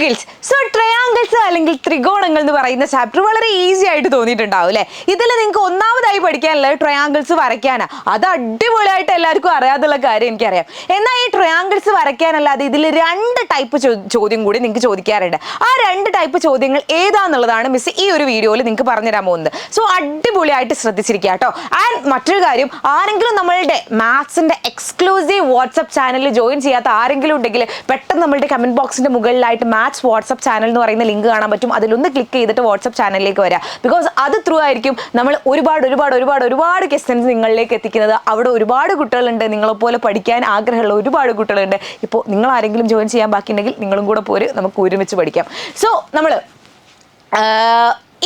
Gills so triangles അല്ലെങ്കിൽ ത്രികോണങ്ങൾ എന്ന് പറയുന്ന ചാപ്റ്റർ വളരെ ഈസി ആയിട്ട് തോന്നിയിട്ടുണ്ടാവും അല്ലേ. ഇതിൽ നിങ്ങൾക്ക് ഒന്നാമതായി പഠിക്കാനുള്ളത് ട്രയാങ്കിൾസ് വരയ്ക്കാനാ. അത് അടിപൊളിയായിട്ട് എല്ലാവർക്കും അറിയാതുള്ള കാര്യം എനിക്കറിയാം. എന്നാൽ ഈ ട്രയാങ്കിൾസ് വരയ്ക്കാനല്ലാതെ ഇതിൽ 2 ടൈപ്പ് ചോദ്യം കൂടി നിങ്ങൾക്ക് ചോദിക്കാറുണ്ട്. ആ 2 ടൈപ്പ് ചോദ്യങ്ങൾ ഏതാന്നുള്ളതാണ് മിസ് ഈ ഒരു വീഡിയോയിൽ നിങ്ങൾക്ക് പറഞ്ഞുതരാൻ പോകുന്നത്. സോ അടിപൊളിയായിട്ട് ശ്രദ്ധിച്ചിരിക്കുക കേട്ടോ. ആൻഡ് മറ്റൊരു കാര്യം, ആരെങ്കിലും നമ്മളുടെ മാത്സിന്റെ എക്സ്ക്ലൂസീവ് വാട്സ്ആപ്പ് ചാനലിൽ ജോയിൻ ചെയ്യാത്ത ആരെങ്കിലും ഉണ്ടെങ്കിൽ പെട്ടെന്ന് നമ്മളുടെ കമന്റ് ബോക്സിന്റെ മുകളിലായിട്ട് മാത്സ് വാട്സ്ആപ്പ് ചാനൽ എന്ന് പറയുന്ന ലിങ്ക് കാണാൻ പറ്റും. അതിലൊന്ന് ക്ലിക്ക് ചെയ്തിട്ട് വാട്സ്ആപ്പ് ചാനലിലേക്ക് വരാം. ബിക്കോസ് അത് ത്രൂ ആയിരിക്കും നമ്മൾ ഒരുപാട് ക്വസ്റ്റ്യൻസ് നിങ്ങളിലേക്ക് എത്തിക്കുന്നത്. അവിടെ ഒരുപാട് കുട്ടികളുണ്ട്, നിങ്ങളെപ്പോലെ പഠിക്കാൻ ആഗ്രഹമുള്ള ഒരുപാട് കുട്ടികളുണ്ട്. ഇപ്പോൾ നിങ്ങൾ ആരെങ്കിലും ജോയിൻ ചെയ്യാൻ ബാക്കിയുണ്ടെങ്കിൽ നിങ്ങളും കൂടെ പോര്, നമുക്ക് ഒരുമിച്ച് പഠിക്കാം. സോ നമ്മൾ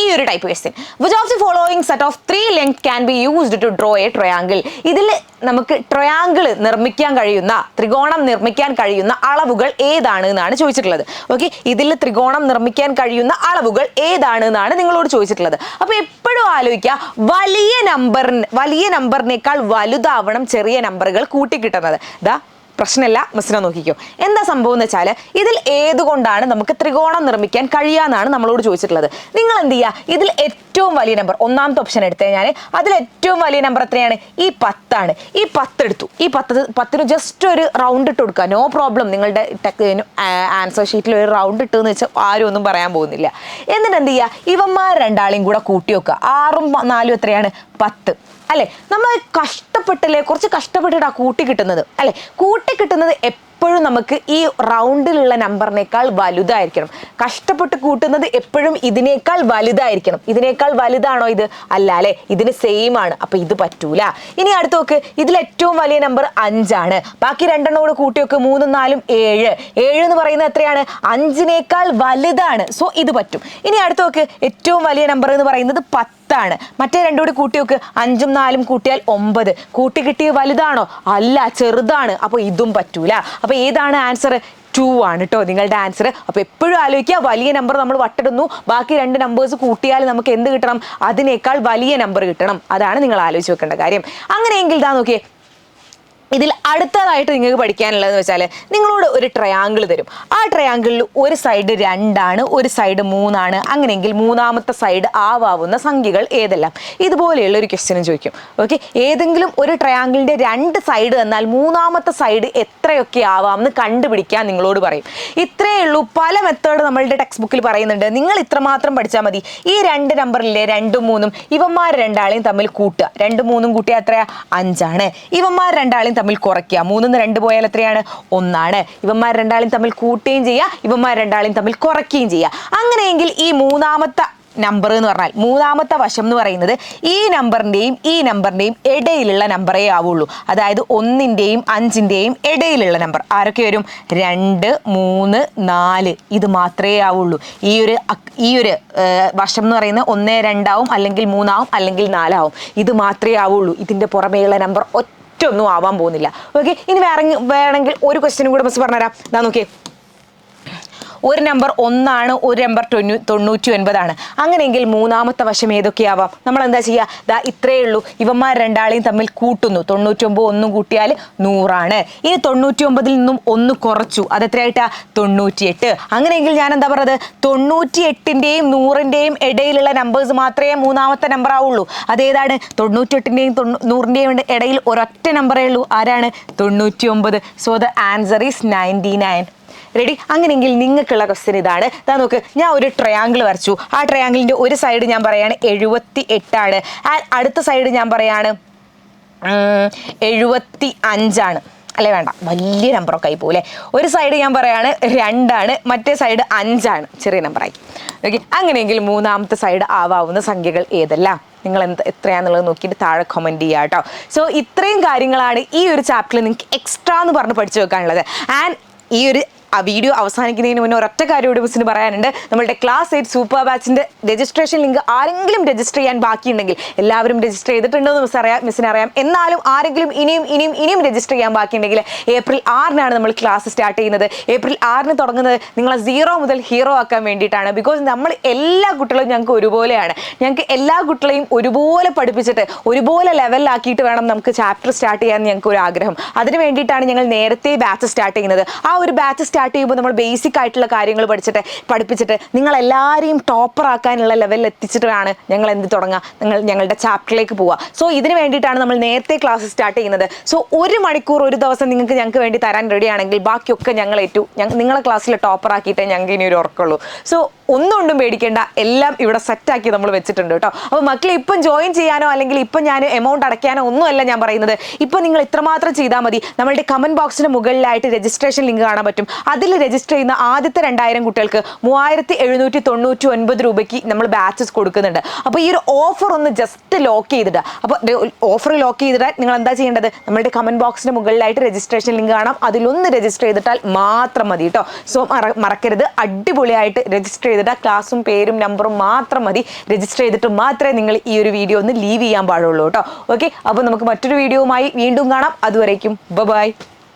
ഈ ഒരു type question, which of the following set of 3 length can be used to draw a triangle. ഇതിൽ നമുക്ക് ട്രയാങ്കിൾ നിർമ്മിക്കാൻ കഴിയുന്ന, ത്രികോണം നിർമ്മിക്കാൻ കഴിയുന്ന അളവുകൾ ഏതാണ് എന്നാണ് ചോദിച്ചിട്ടുള്ളത്. ഓക്കെ, ഇതിൽ ത്രികോണം നിർമ്മിക്കാൻ കഴിയുന്ന അളവുകൾ ഏതാണ് എന്നാണ് നിങ്ങളോട് ചോദിച്ചിട്ടുള്ളത്. അപ്പോൾ എപ്പോഴും ആലോചിക്കുക, വലിയ നമ്പറിനേക്കാൾ വലുതാവണം ചെറിയ നമ്പറുകൾ കൂട്ടിക്കിട്ടുന്നത്. പ്രശ്നമില്ല, മിസ്സിനെ നോക്കിക്കോ. എന്താ സംഭവം എന്ന് വെച്ചാൽ ഇതിൽ ഏതുകൊണ്ടാണ് നമുക്ക് ത്രികോണം നിർമ്മിക്കാൻ കഴിയാന്നാണ് നമ്മളോട് ചോദിച്ചിട്ടുള്ളത്. നിങ്ങൾ എന്ത് ചെയ്യുക, ഇതിൽ ഏറ്റവും വലിയ നമ്പർ, ഒന്നാമത്തെ ഓപ്ഷൻ എടുത്തു കഴിഞ്ഞാൽ അതിൽ ഏറ്റവും വലിയ നമ്പർ എത്രയാണ്? ഈ 10 ആണ്. ഈ 10 എടുത്തു. ഈ 10 ജസ്റ്റ് ഒരു റൗണ്ട് ഇട്ട് കൊടുക്കുക, നോ പ്രോബ്ലം. നിങ്ങളുടെ ആൻസർ ഷീറ്റിൽ ഒരു റൗണ്ട് ഇട്ടെന്ന് വെച്ചാൽ ആരും ഒന്നും പറയാൻ പോകുന്നില്ല. എന്നിട്ട് എന്ത് ചെയ്യുക, ഇവന്മാർ രണ്ടാളെയും കൂടെ കൂട്ടി വെക്കുക. 6ഉം 4ഉം എത്രയാണ്? 10 അല്ലെ. നമ്മൾ കഷ്ടപ്പെട്ടില്ലേ, കുറച്ച് കഷ്ടപ്പെട്ടിട്ടാ കൂട്ടി കിട്ടുന്നത് അല്ലെ. കൂട്ടി കിട്ടുന്നത് എപ്പോഴും നമുക്ക് ഈ റൗണ്ടിലുള്ള നമ്പറിനേക്കാൾ വലുതായിരിക്കണം. കഷ്ടപ്പെട്ട് കൂട്ടുന്നത് എപ്പോഴും ഇതിനേക്കാൾ വലുതായിരിക്കണം. ഇതിനേക്കാൾ വലുതാണോ ഇത്? അല്ല അല്ലെ, ഇതിന് സെയിം ആണ്. അപ്പൊ ഇത് പറ്റൂല. ഇനി അടുത്ത് നോക്ക്, ഇതിൽ ഏറ്റവും വലിയ നമ്പർ 5 ആണ്. ബാക്കി 2 കൂടെ കൂട്ടി നോക്ക്, 3ഉം 4ഉം 7. 7 എന്ന് പറയുന്നത് എത്രയാണ്? 5നേക്കാൾ വലുതാണ്. സോ ഇത് പറ്റും. ഇനി അടുത്ത് നോക്ക്, ഏറ്റവും വലിയ നമ്പർ എന്ന് പറയുന്നത് 10 ആണ്. മറ്റേ 2 കൂടി കൂട്ടി നോക്ക്, 5ഉം 4ഉം കൂട്ടിയാൽ 9. കൂട്ടി കിട്ടിയ വലുതാണോ? അല്ല, ചെറുതാണ്. അപ്പൊ ഇതും പറ്റൂല. അപ്പൊ ഏതാണ് ആൻസർ? 2 ആണ് കേട്ടോ നിങ്ങളുടെ ആൻസർ. അപ്പൊ എപ്പോഴും ആലോചിക്കുക, വലിയ നമ്പർ നമ്മൾ വട്ടിടുന്നു, ബാക്കി 2 നമ്പേഴ്സ് കൂട്ടിയാൽ നമുക്ക് എന്ത് കിട്ടണം? അതിനേക്കാൾ വലിയ നമ്പർ കിട്ടണം. അതാണ് നിങ്ങൾ ആലോചിച്ച് വെക്കേണ്ട കാര്യം. അങ്ങനെയെങ്കിൽ ഇതാ നോക്കിയേ, ഇതിൽ അടുത്തതായിട്ട് നിങ്ങൾക്ക് പഠിക്കാനുള്ളതെന്ന് വെച്ചാൽ നിങ്ങളോട് ഒരു ട്രയാങ്കിൾ തരും. ആ ട്രയാങ്കിളിൽ ഒരു സൈഡ് 2 ആണ്, ഒരു സൈഡ് 3 ആണ്. അങ്ങനെയെങ്കിൽ മൂന്നാമത്തെ സൈഡ് ആവാവുന്ന സംഖ്യകൾ ഏതെല്ലാം? ഇതുപോലെയുള്ള ഒരു ക്വസ്റ്റ്യനും ചോദിക്കും. ഓക്കെ, ഏതെങ്കിലും ഒരു ട്രയാങ്കിളിൻ്റെ 2 സൈഡ് എന്നാൽ മൂന്നാമത്തെ സൈഡ് എത്രയൊക്കെ ആവാമെന്ന് കണ്ടുപിടിക്കാൻ നിങ്ങളോട് പറയും. ഇത്രയേ ഉള്ളൂ. പല മെത്തേഡ് നമ്മളുടെ ടെക്സ്റ്റ് ബുക്കിൽ പറയുന്നുണ്ട്. നിങ്ങൾ ഇത്രമാത്രം പഠിച്ചാൽ മതി. ഈ 2 നമ്പറിലെ 2ഉം 3ഉം ഇവന്മാർ രണ്ടാളെയും തമ്മിൽ കൂട്ടുക. 2ഉം 3ഉം കൂട്ടിയാൽ എത്രയാ? 5 ആണ്. ഇവന്മാർ രണ്ടാളെയും തമ്മിൽ കുറയ്ക്കുക. 3ന്ന് 2 പോയാൽ എത്രയാണ്? 1 ആണ്. ഇവന്മാർ രണ്ടാളെയും തമ്മിൽ കൂട്ടുകയും ചെയ്യുക, ഇവന്മാർ രണ്ടാളെയും തമ്മിൽ കുറയ്ക്കുകയും ചെയ്യുക. അങ്ങനെയെങ്കിൽ ഈ മൂന്നാമത്തെ നമ്പർ എന്ന് പറഞ്ഞാൽ, മൂന്നാമത്തെ വശം എന്ന് പറയുന്നത് ഈ നമ്പറിന്റെയും ഇടയിലുള്ള നമ്പറേ ആവുള്ളൂ. അതായത് 1ന്റെയും 5ന്റെയും ഇടയിലുള്ള നമ്പർ ആരൊക്കെ വരും? 2, 3, 4. ഇത് മാത്രമേ ആവുള്ളൂ. ഈ ഒരു വശം എന്ന് പറയുന്നത് 1, 2 ആവും, അല്ലെങ്കിൽ 3 ആവും, അല്ലെങ്കിൽ 4 ആവും. ഇത് മാത്രമേ ആവുള്ളൂ. ഇതിന്റെ പുറമേയുള്ള നമ്പർ ഒന്നും ആവാൻ പോകുന്നില്ല. ഓക്കെ, ഇനി വേണമെങ്കിൽ ഒരു ക്വസ്റ്റ്യനും കൂടെ മിസ് പറഞ്ഞുതരാം. ഇതാ നോക്കിയേ, ഒരു നമ്പർ 1 ആണ്, ഒരു നമ്പർ 99 ആണ്. അങ്ങനെയെങ്കിൽ മൂന്നാമത്തെ വശം ഏതൊക്കെയാവാം? നമ്മൾ എന്താ ചെയ്യുക? ദാ ഇത്രയേ ഉള്ളൂ. ഇവന്മാർ രണ്ടാളെയും തമ്മിൽ കൂട്ടുന്നു. 99 1 കൂട്ടിയാൽ 100 ആണ്. ഇനി 99ൽ നിന്നും 1 കുറച്ചു, അതെത്രയായിട്ടാ? 98. അങ്ങനെയെങ്കിൽ ഞാൻ എന്താ പറഞ്ഞത്? 98ന്റെയും 100ന്റെയും ഇടയിലുള്ള നമ്പേഴ്സ് മാത്രമേ മൂന്നാമത്തെ നമ്പർ ആവുള്ളൂ. അതേതാണ്? 98ന്റെയും 100ന്റെയും ഇടയിൽ ഒരൊറ്റ നമ്പറേ ഉള്ളൂ. ആരാണ്? 99. So the answer is 99. Ready? അങ്ങനെയെങ്കിൽ നിങ്ങൾക്കുള്ള ക്വസ്റ്റ്യൻ ഇതാണ്. ഇതാ നോക്ക്, ഞാൻ ഒരു ട്രയാങ്കിൾ വരച്ചു. ആ ട്രയാങ്കിളിൻ്റെ ഒരു സൈഡ് ഞാൻ പറയാണ് 78 ആണ്. അടുത്ത സൈഡ് ഞാൻ പറയാണ് 75 ആണ്. അല്ലേ, വേണ്ട, വലിയ നമ്പറൊക്കെ ആയി പോലെ. ഒരു സൈഡ് ഞാൻ പറയാണ് 2 ആണ്, മറ്റേ സൈഡ് 5 ആണ്, ചെറിയ നമ്പറായി. ഓക്കെ, അങ്ങനെയെങ്കിൽ മൂന്നാമത്തെ സൈഡ് ആവാവുന്ന സംഖ്യകൾ ഏതെല്ലാം? നിങ്ങൾ എത്രയാണെന്നുള്ളത് നോക്കിയിട്ട് താഴെ കമൻറ്റ് ചെയ്യുക കേട്ടോ. സോ ഇത്രയും കാര്യങ്ങളാണ് ഈ ഒരു ചാപ്റ്ററിൽ നിങ്ങൾക്ക് എക്സ്ട്രാ എന്ന് പറഞ്ഞ് പഠിച്ചു വെക്കാനുള്ളത്. ആൻഡ് ഈ ഒരു വീഡിയോ അവസാനിക്കുന്നതിന് മുന്നേ ഒരൊറ്റ കാര്യം മിസ്സിന് പറയാനുണ്ട്. നമ്മളുടെ ക്ലാസ് 8 സൂപ്പർ ബാച്ചിൻ്റെ രജിസ്ട്രേഷൻ ലിങ്ക് ആരെങ്കിലും രജിസ്റ്റർ ചെയ്യാൻ ബാക്കിയുണ്ടെങ്കിൽ, എല്ലാവരും രജിസ്റ്റർ ചെയ്തിട്ടുണ്ടെന്ന് മിസ്സിന് അറിയാം, എന്നാലും ആരെങ്കിലും ഇനിയും രജിസ്റ്റർ ചെയ്യാൻ ബാക്കിയുണ്ടെങ്കിൽ ഏപ്രിൽ 6-നാണ് നമ്മൾ ക്ലാസ് സ്റ്റാർട്ട് ചെയ്യുന്നത്. ഏപ്രിൽ 6-ന് തുടങ്ങുന്നത് നിങ്ങളെ 0 മുതൽ ഹീറോ ആക്കാൻ വേണ്ടിയിട്ടാണ്. ബിക്കോസ് നമ്മൾ എല്ലാ കുട്ടികളും ഞങ്ങൾക്ക് ഒരുപോലെയാണ്. ഞങ്ങൾക്ക് എല്ലാ കുട്ടികളെയും ഒരുപോലെ പഠിപ്പിച്ചിട്ട് ഒരുപോലെ ലെവലിലാക്കിയിട്ട് വേണം നമുക്ക് ചാപ്റ്റർ സ്റ്റാർട്ട് ചെയ്യാൻ ഞങ്ങൾക്ക് ഒരു ആഗ്രഹം. അതിന് വേണ്ടിയിട്ടാണ് ഞങ്ങൾ നേരത്തെ ബാച്ച് സ്റ്റാർട്ട് ചെയ്യുന്നത്. ആ ഒരു ബാച്ച് സ്റ്റാർട്ട് ചെയ്യുമ്പോൾ നമ്മൾ ബേസിക് ആയിട്ടുള്ള കാര്യങ്ങൾ പഠിപ്പിച്ചിട്ട് നിങ്ങളെല്ലാവരെയും ടോപ്പർ ആക്കാനുള്ള ലെവലിൽ എത്തിച്ചിട്ടാണ് ഞങ്ങൾ എന്ത് തുടങ്ങുക, ഞങ്ങളുടെ ചാപ്റ്ററിലേക്ക് പോവുക. സോ ഇതിന് വേണ്ടിയിട്ടാണ് നമ്മൾ നേരത്തെ ക്ലാസ് സ്റ്റാർട്ട് ചെയ്യുന്നത്. സോ 1 മണിക്കൂർ ഒരു ദിവസം ഞങ്ങൾക്ക് വേണ്ടി തരാൻ റെഡിയാണെങ്കിൽ ബാക്കിയൊക്കെ ഞങ്ങൾ നിങ്ങളെ ക്ലാസ്സിൽ ടോപ്പർ ആക്കിയിട്ടേ ഞങ്ങൾക്ക് ഇനി ഒരു ഉറക്കുള്ളൂ. സോ ഒന്നും പേടിക്കേണ്ട, എല്ലാം ഇവിടെ സെറ്റാക്കി നമ്മൾ വെച്ചിട്ടുണ്ട് കേട്ടോ. അപ്പോൾ മക്കളെ ഇപ്പം ജോയിൻ ചെയ്യാനോ അല്ലെങ്കിൽ ഇപ്പം ഞാൻ എമൗണ്ട് അടയ്ക്കാനോ ഒന്നുമല്ല ഞാൻ പറയുന്നത്. ഇപ്പം നിങ്ങൾ ഇത്രമാത്രം ചെയ്താൽ മതി. നമ്മളുടെ കമൻറ്റ് ബോക്സിന് മുകളിലായിട്ട് രജിസ്ട്രേഷൻ ലിങ്ക് കാണാൻ പറ്റും. അതിൽ രജിസ്റ്റർ ചെയ്യുന്ന ആദ്യത്തെ 2000 കുട്ടികൾക്ക് 3799 രൂപയ്ക്ക് നമ്മൾ ബാച്ചസ് കൊടുക്കുന്നുണ്ട്. അപ്പോൾ ഈ ഒരു ഓഫർ ഒന്ന് ജസ്റ്റ് ലോക്ക് ചെയ്തിടുക. അപ്പോൾ ഓഫർ ലോക്ക് ചെയ്തിട്ടാൽ നിങ്ങൾ എന്താ ചെയ്യേണ്ടത്, നമ്മളുടെ കമൻറ്റ് ബോക്സിന് മുകളിലായിട്ട് രജിസ്ട്രേഷൻ ലിങ്ക് കാണാം, അതിലൊന്ന് രജിസ്റ്റർ ചെയ്തിട്ടാൽ മാത്രം മതി കേട്ടോ. സോ മറക്കരുത്, അടിപൊളിയായിട്ട് രജിസ്റ്റർ ചെയ്തിട്ട് ക്ലാസ്സും പേരും നമ്പറും മാത്രം മതി. രജിസ്റ്റർ ചെയ്തിട്ട് മാത്രമേ നിങ്ങൾ ഈ ഒരു വീഡിയോ ഒന്ന് ലീവ് ചെയ്യാൻ പാടുള്ളൂ കേട്ടോ. ഓക്കെ, അപ്പോൾ നമുക്ക് മറ്റൊരു വീഡിയോയുമായി വീണ്ടും കാണാം. അതുവരേക്കും ബൈ.